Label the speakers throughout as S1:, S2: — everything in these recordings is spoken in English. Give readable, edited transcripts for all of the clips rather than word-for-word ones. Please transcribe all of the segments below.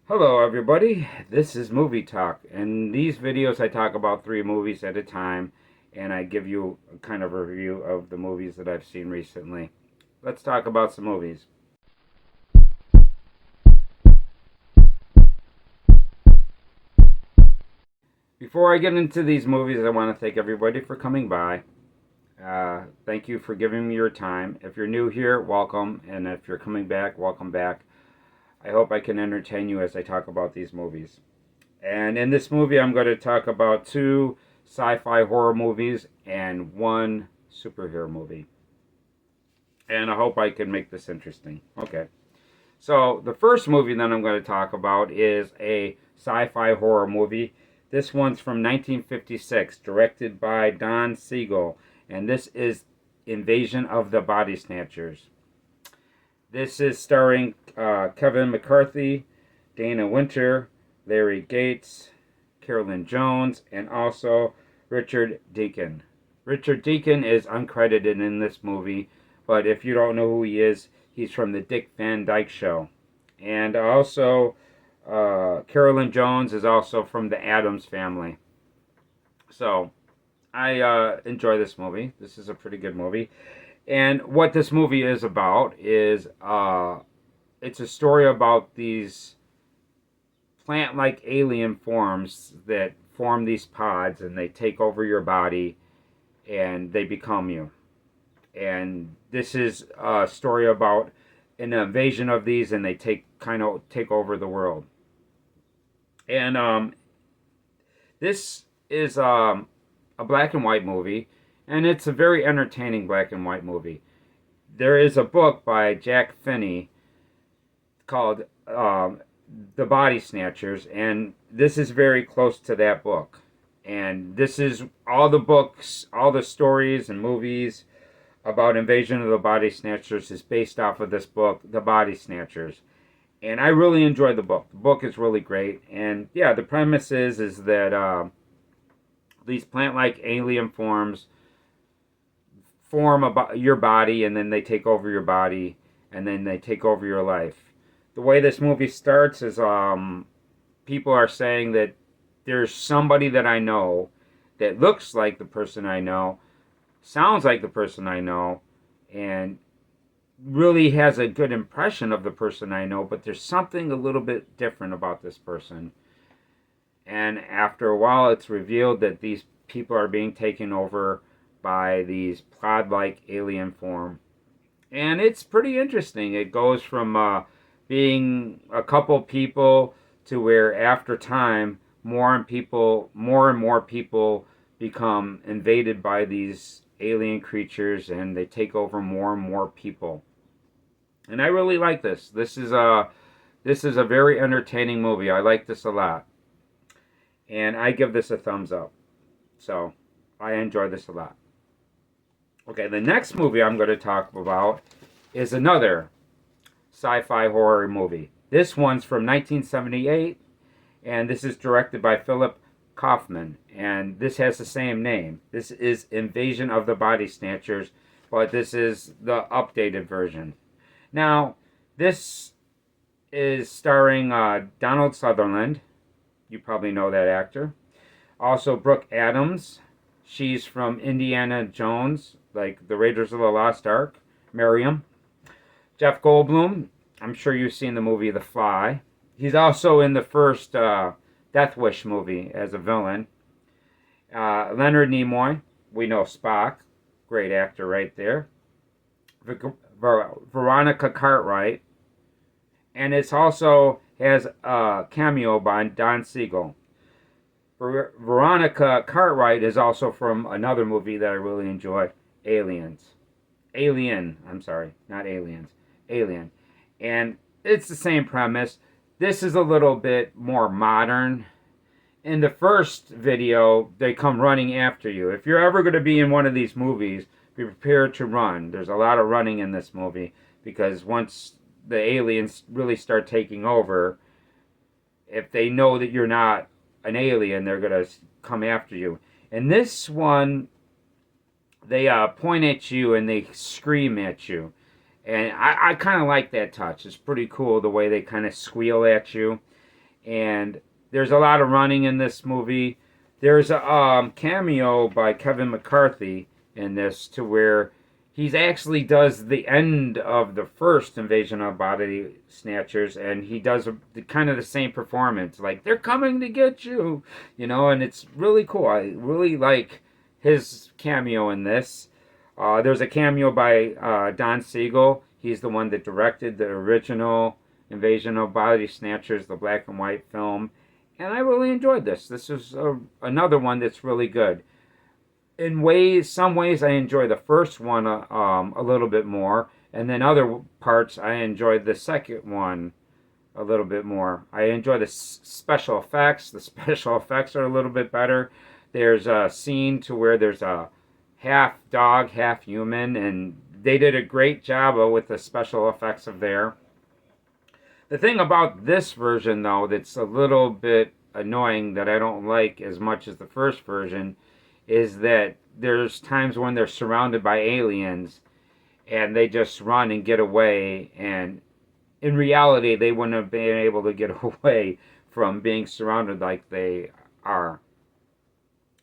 S1: Hello everybody, this is Movie Talk. In these videos I talk about 3 movies at a time and I give you a kind of a review of the movies that I've seen recently. Let's talk about some movies. Before I get into these movies, I want to thank everybody for coming by. Thank you for giving me your time. If you're new here, welcome, and if you're coming back, welcome back. I hope I can entertain you as I talk about these movies. And in this movie, I'm going to talk about 2 sci-fi horror movies and 1 superhero movie. And I hope I can make this interesting. Okay. So, the first movie that I'm going to talk about is a sci-fi horror movie. This one's from 1956, directed by Don Siegel. And this is Invasion of the Body Snatchers. This is starring Kevin McCarthy, Dana Winter, Larry Gates, Carolyn Jones, and also Richard Deacon. Richard Deacon is uncredited in this movie, but if you don't know who he is, he's from the Dick Van Dyke Show. And also, Carolyn Jones is also from the Addams Family. So, I enjoy this movie. This is a pretty good movie. And what this movie is about is it's a story about these plant-like alien forms that form these pods and they take over your body and they become you. And this is a story about an invasion of these and they take over the world. And this is a black and white movie, and it's a very entertaining black and white movie. There is a book by Jack Finney called The Body Snatchers, and this is very close to that book. And this is all the books, all the stories and movies about Invasion of the Body Snatchers is based off of this book, The Body Snatchers. And I really enjoyed the book. The book is really great. And yeah, the premise is that these plant-like alien forms form about your body, and then they take over your body, and then they take over your life. The way this movie starts is people are saying that there's somebody that I know that looks like the person I know, sounds like the person I know, and really has a good impression of the person I know, but there's something a little bit different about this person. And after a while, it's revealed that these people are being taken over by these pod-like alien form. And it's pretty interesting. It goes from being a couple people to where after time, more and more people become invaded by these alien creatures and they take over more and more people. And I really like this. This is a very entertaining movie. I like this a lot. And I give this a thumbs up. So, I enjoy this a lot. Okay, the next movie I'm going to talk about is another sci-fi horror movie. This one's from 1978, and this is directed by Philip Kaufman, and this has the same name. This is Invasion of the Body Snatchers, but this is the updated version. Now, this is starring Donald Sutherland. You probably know that actor. Also, Brooke Adams. She's from Indiana Jones, like the Raiders of the Lost Ark. Miriam. Jeff Goldblum. I'm sure you've seen the movie The Fly. He's also in the first Death Wish movie as a villain. Leonard Nimoy. We know Spock. Great actor right there. Veronica Cartwright. And it also has a cameo by Don Siegel. Veronica Cartwright is also from another movie that I really enjoy, Alien. I'm sorry, not Aliens. Alien. And it's the same premise. This is a little bit more modern. In the first video, they come running after you. If you're ever going to be in one of these movies, be prepared to run. There's a lot of running in this movie because once the aliens really start taking over, if they know that you're not an alien, they're going to come after you. In this one, they point at you and they scream at you. And I kind of like that touch. It's pretty cool the way they kind of squeal at you. and there's a lot of running in this movie. There's a cameo by Kevin McCarthy in this, to where he actually does the end of the first Invasion of Body Snatchers, and he does kind of the same performance, like they're coming to get you, and it's really cool. I really like his cameo in this. There's a cameo by Don Siegel. He's the one that directed the original Invasion of Body Snatchers, the black and white film. And I really enjoyed this. This is another one that's really good. In some ways, I enjoy the first one a little bit more, and then other parts I enjoyed the second one a little bit more. I enjoy the special effects. The special effects are a little bit better. There's a scene to where there's a half dog, half human, and they did a great job with the special effects of there. The thing about this version, though, that's a little bit annoying, that I don't like as much as the first version, is that there's times when they're surrounded by aliens and they just run and get away, and in reality they wouldn't have been able to get away from being surrounded like they are.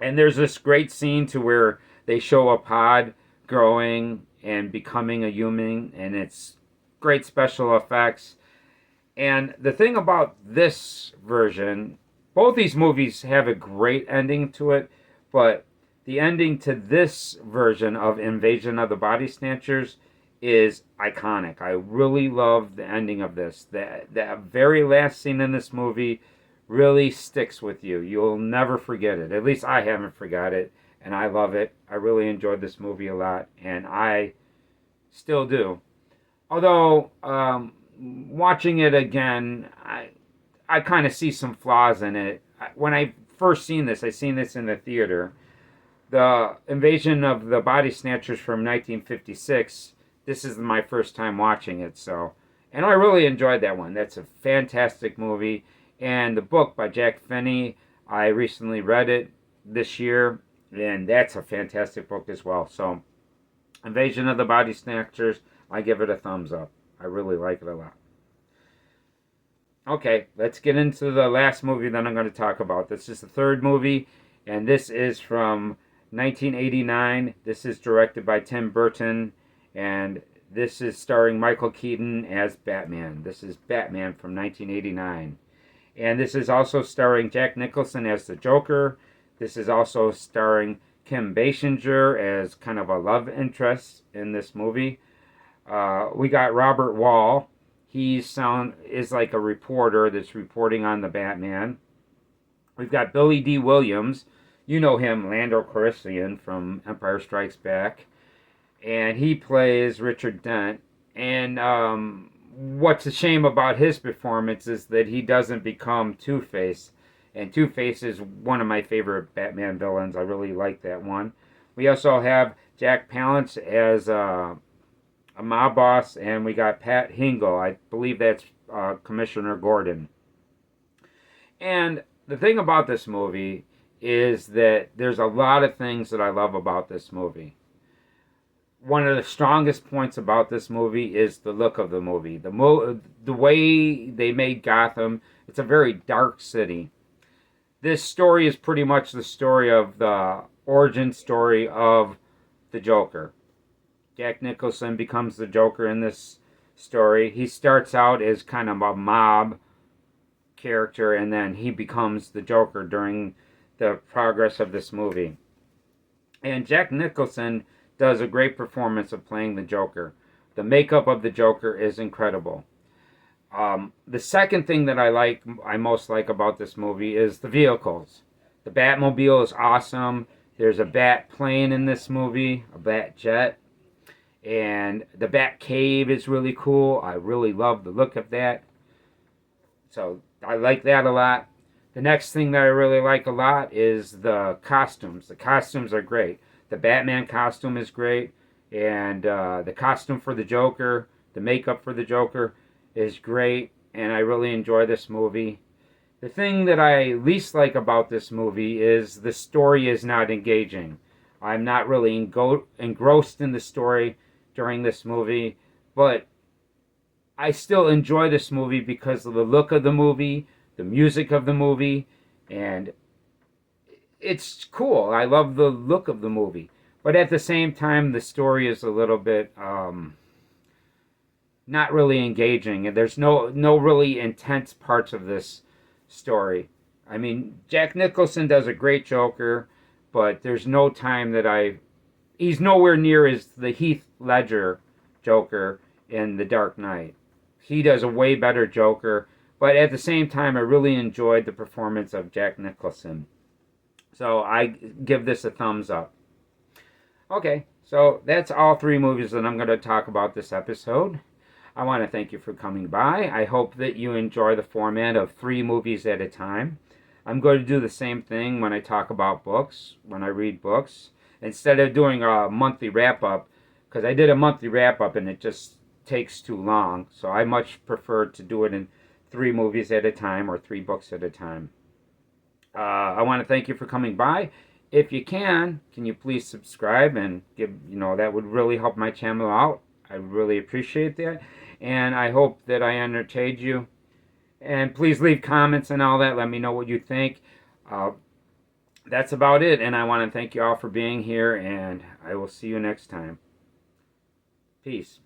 S1: And there's this great scene to where they show a pod growing and becoming a human, and it's great special effects. And the thing about this version, both these movies have a great ending to it, but the ending to this version of Invasion of the Body Snatchers is iconic. I really love the ending of this. The very last scene in this movie really sticks with you. You'll never forget it. At least I haven't forgot it, and I love it. I really enjoyed this movie a lot, and I still do. Although, watching it again, I kind of see some flaws in it. When I first seen this, I seen this in the theater. The Invasion of the Body Snatchers from 1956, this is my first time watching it, and I really enjoyed that one. That's a fantastic movie. And the book by Jack Finney, I recently read it this year, and that's a fantastic book as well. So, Invasion of the Body Snatchers, I give it a thumbs up. I really like it a lot. Okay, let's get into the last movie that I'm going to talk about. This is the third movie, and this is from 1989. This is directed by Tim Burton, and this is starring Michael Keaton as Batman. This is Batman from 1989. And this is also starring Jack Nicholson as the Joker. This is also starring Kim Basinger as kind of a love interest in this movie. We got Robert Wall. He is like a reporter that's reporting on the Batman. We've got Billy D. Williams. You know him, Lando Calrissian from Empire Strikes Back. And he plays Richard Dent. And what's a shame about his performance is that he doesn't become Two-Face. And Two-Face is one of my favorite Batman villains. I really like that one. We also have Jack Palance as a mob boss, and we got Pat Hingle. I believe that's Commissioner Gordon. And the thing about this movie is that there's a lot of things that I love about this movie. One of the strongest points about this movie is the look of the movie. The way they made Gotham, it's a very dark city. This story is pretty much the story of the origin story of the Joker. Jack Nicholson becomes the Joker in this story. He starts out as kind of a mob character, and then he becomes the Joker during the progress of this movie. And Jack Nicholson does a great performance of playing the Joker. The makeup of the Joker is incredible. The second thing that I most like about this movie is the vehicles. The Batmobile is awesome. There's a Bat plane in this movie, a Bat jet. And the Bat Cave is really cool. I really love the look of that. So I like that a lot. The next thing that I really like a lot is the costumes. The costumes are great. The Batman costume is great. And the costume for the Joker, the makeup for the Joker is great. And I really enjoy this movie. The thing that I least like about this movie is the story is not engaging. I'm not really engrossed in the story during this movie, but I still enjoy this movie because of the look of the movie, the music of the movie, and it's cool. I love the look of the movie. But at the same time, the story is a little bit not really engaging, and there's no really intense parts of this story. I mean, Jack Nicholson does a great Joker, but there's no time that he's nowhere near as the Heath Ledger Joker in The Dark Knight. He does a way better Joker, but at the same time, I really enjoyed the performance of Jack Nicholson. So I give this a thumbs up. Okay, so that's all three movies that I'm going to talk about this episode. I want to thank you for coming by. I hope that you enjoy the format of 3 movies at a time. I'm going to do the same thing when I talk about books, when I read books. Instead of doing a monthly wrap-up, because I did a monthly wrap-up and it just takes too long. So I much prefer to do it in 3 movies at a time or 3 books at a time. I want to thank you for coming by. If you can you please subscribe and give, that would really help my channel out. I really appreciate that. And I hope that I entertained you. And please leave comments and all that. Let me know what you think. That's about it. And I want to thank you all for being here. And I will see you next time. Peace.